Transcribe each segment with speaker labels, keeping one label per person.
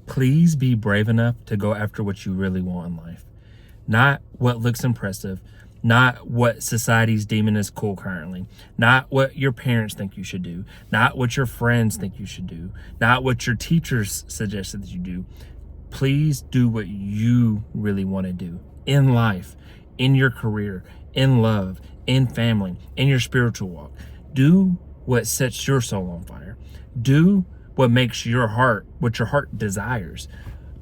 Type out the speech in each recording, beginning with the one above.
Speaker 1: Please be brave enough to go after what you really want in life. Not what looks impressive, not what society's deeming as cool currently, not what your parents think you should do, not what your friends think you should do, not what your teachers suggested that you do. Please do what you really want to do in life, in your career, in love, in family, in your spiritual walk. Do what sets your soul on fire. Do what makes your heart, what your heart desires.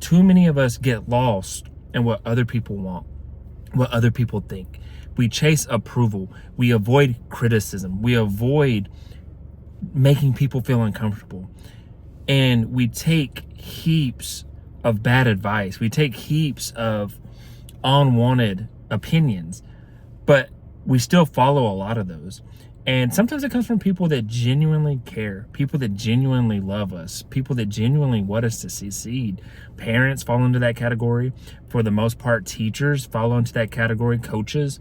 Speaker 1: Too many of us get lost in what other people want, what other people think. We chase approval. We avoid criticism. We avoid making people feel uncomfortable. And we take heaps of bad advice. We take heaps of unwanted opinions, but we still follow a lot of those. And sometimes it comes from people that genuinely care, people that genuinely love us, people that genuinely want us to succeed. Parents fall into that category. For the most part, teachers fall into that category, coaches.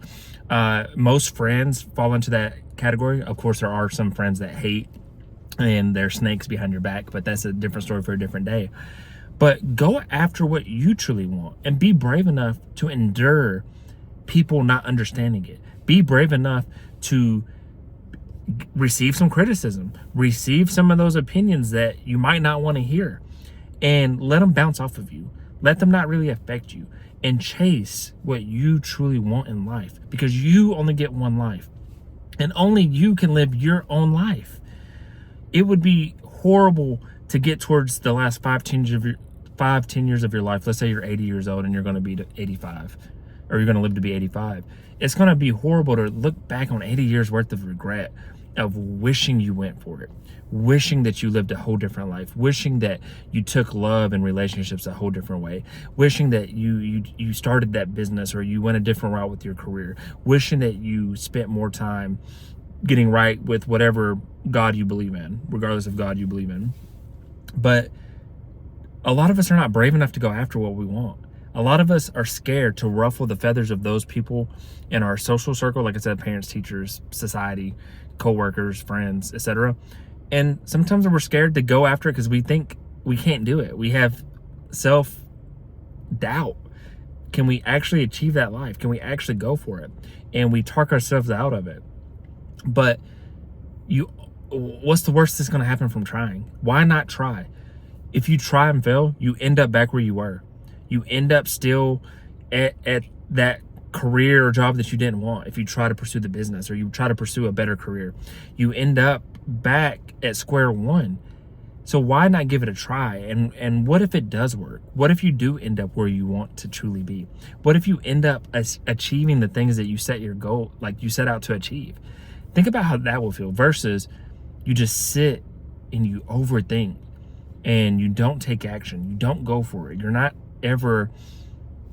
Speaker 1: Most friends fall into that category. Of course, there are some friends that hate and they're snakes behind your back, but that's a different story for a different day. But go after what you truly want and be brave enough to endure people not understanding it. Be brave enough to receive some criticism, receive some of those opinions that you might not want to hear, and let them bounce off of you. Let them not really affect you, and chase what you truly want in life, because you only get one life and only you can live your own life. It would be horrible to get towards the last 10 years of your life. Let's say you're 80 years old and you're going to be 85, or you're going to live to be 85. It's going to be horrible to look back on 80 years worth of regret, of wishing you went for it, wishing that you lived a whole different life, wishing that you took love and relationships a whole different way, wishing that you started that business or you went a different route with your career, wishing that you spent more time getting right with whatever God you believe in, regardless of God you believe in. But a lot of us are not brave enough to go after what we want. A lot of us are scared to ruffle the feathers of those people in our social circle, like I said, parents, teachers, society, co-workers, friends, etc. And sometimes we're scared to go after it because we think we can't do it. We have self-doubt. Can we actually achieve that life? Can we actually go for it? And we talk ourselves out of it. But what's the worst that's going to happen from trying? Why not try? If you try and fail, you end up back where you were. You end up still at that career or job that you didn't want. If you try to pursue the business or you try to pursue a better career, you end up back at square one. So why not give it a try? And what if it does work? What if you do end up where you want to truly be? What if you end up achieving the things that you set your goal, like you set out to achieve? Think about how that will feel versus you just sit and you overthink and you don't take action. You don't go for it. You're not ever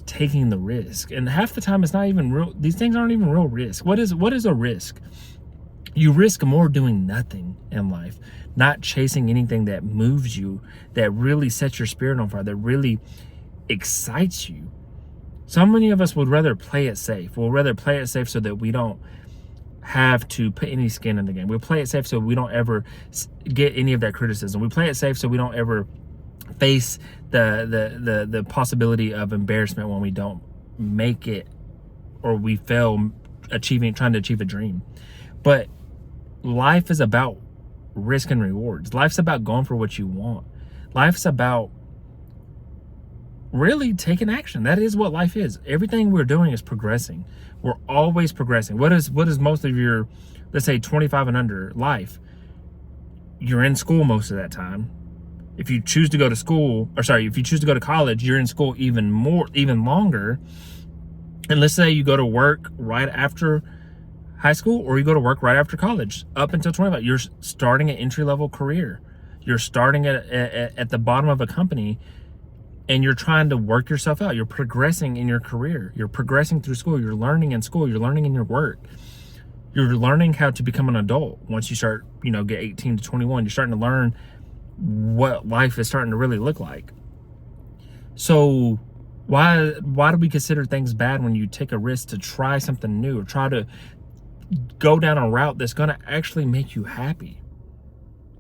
Speaker 1: taking the risk. And half the time it's not even real. These things aren't even real risk. What is a risk? You risk more doing nothing in life, not chasing anything that moves you, that really sets your spirit on fire, that really excites you. So many of us would rather play it safe. We'll rather play it safe so that we don't have to put any skin in the game. We'll play it safe so we don't ever get any of that criticism. We play it safe so we don't ever face the possibility of embarrassment when we don't make it or we fail trying to achieve a dream. But life is about risk and rewards. Life's about going for what you want. Life's about really taking action. That is what life is. Everything we're doing is progressing. We're always progressing. What is most of your, let's say 25 and under life? You're in school most of that time. If you choose to go to school, if you choose to go to college, you're in school even longer. And let's say you go to work right after high school or you go to work right after college, up until 25. You're starting an entry-level career. You're starting at the bottom of a company and you're trying to work yourself out. You're progressing in your career. You're progressing through school. You're learning in school. You're learning in your work. You're learning how to become an adult. Once you start, get 18 to 21, you're starting to learn what life is starting to really look like. So why do we consider things bad when you take a risk to try something new or try to go down a route that's going to actually make you happy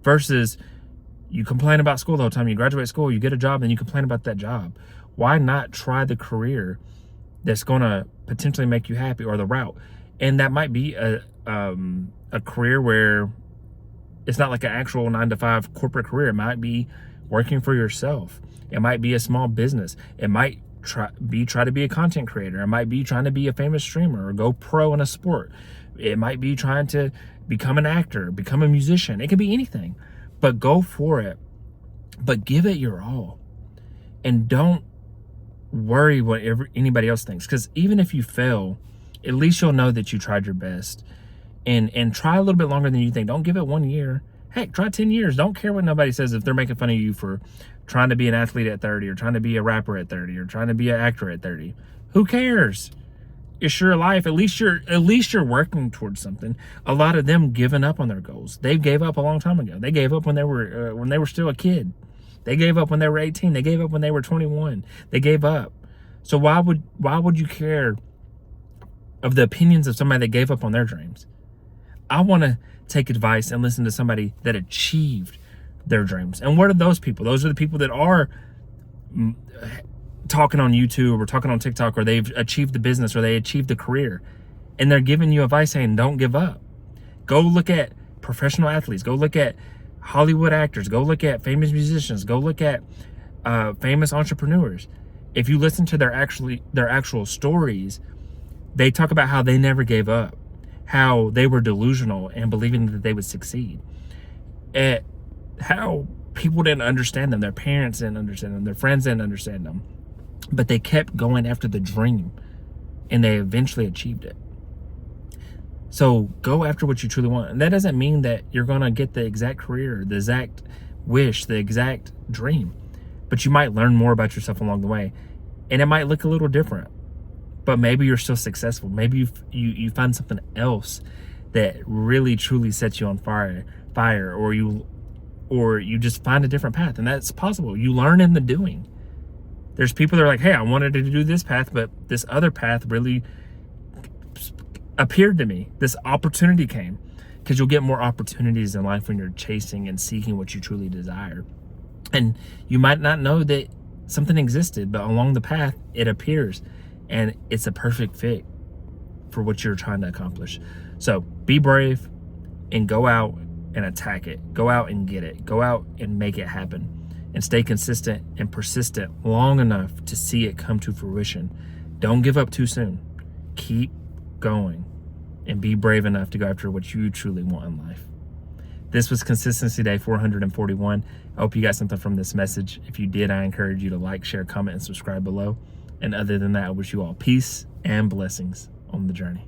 Speaker 1: versus You complain about school the whole time. You graduate school, you get a job, and you complain about that job. Why not try the career that's going to potentially make you happy, or the route? And that might be a career where it's not like an actual 9-to-5 corporate career. It might be working for yourself. It might be a small business. It might try to be a content creator. It might be trying to be a famous streamer or go pro in a sport. It might be trying to become an actor, become a musician. It could be anything, but go for it. But give it your all, and don't worry what anybody else thinks. Because even if you fail, at least you'll know that you tried your best. And try a little bit longer than you think. Don't give it 1 year. Heck, try 10 years. Don't care what nobody says if they're making fun of you for trying to be an athlete at 30, or trying to be a rapper at 30, or trying to be an actor at 30. Who cares? It's your life. At least you're working towards something. A lot of them giving up on their goals. They gave up a long time ago. They gave up when they were still a kid. They gave up when they were 18. They gave up when they were 21. They gave up. So why would you care of the opinions of somebody that gave up on their dreams? I want to take advice and listen to somebody that achieved their dreams. And what are those people? Those are the people that are talking on YouTube or talking on TikTok, or they've achieved the business, or they achieved the career. And they're giving you advice saying, don't give up. Go look at professional athletes. Go look at Hollywood actors. Go look at famous musicians. Go look at famous entrepreneurs. If you listen to their actual stories, they talk about how they never gave up, how they were delusional and believing that they would succeed, and how people didn't understand them, their parents didn't understand them, their friends didn't understand them, but they kept going after the dream, and they eventually achieved it. So go after what you truly want. And that doesn't mean that you're going to get the exact career, the exact wish, the exact dream, but you might learn more about yourself along the way, and it might look a little different. But maybe you're still successful. Maybe you find something else that really truly sets you on fire, or you just find a different path, and that's possible. You learn in the doing. There's people that are like, hey, I wanted to do this path, but this other path really appeared to me. This opportunity came, because you'll get more opportunities in life when you're chasing and seeking what you truly desire. And you might not know that something existed, but along the path it appears. And it's a perfect fit for what you're trying to accomplish. So be brave and go out and attack it. Go out and get it. Go out and make it happen. And stay consistent and persistent long enough to see it come to fruition. Don't give up too soon. Keep going and be brave enough to go after what you truly want in life. This was Consistency Day 441. I hope you got something from this message. If you did, I encourage you to like, share, comment, and subscribe below. And other than that, I wish you all peace and blessings on the journey.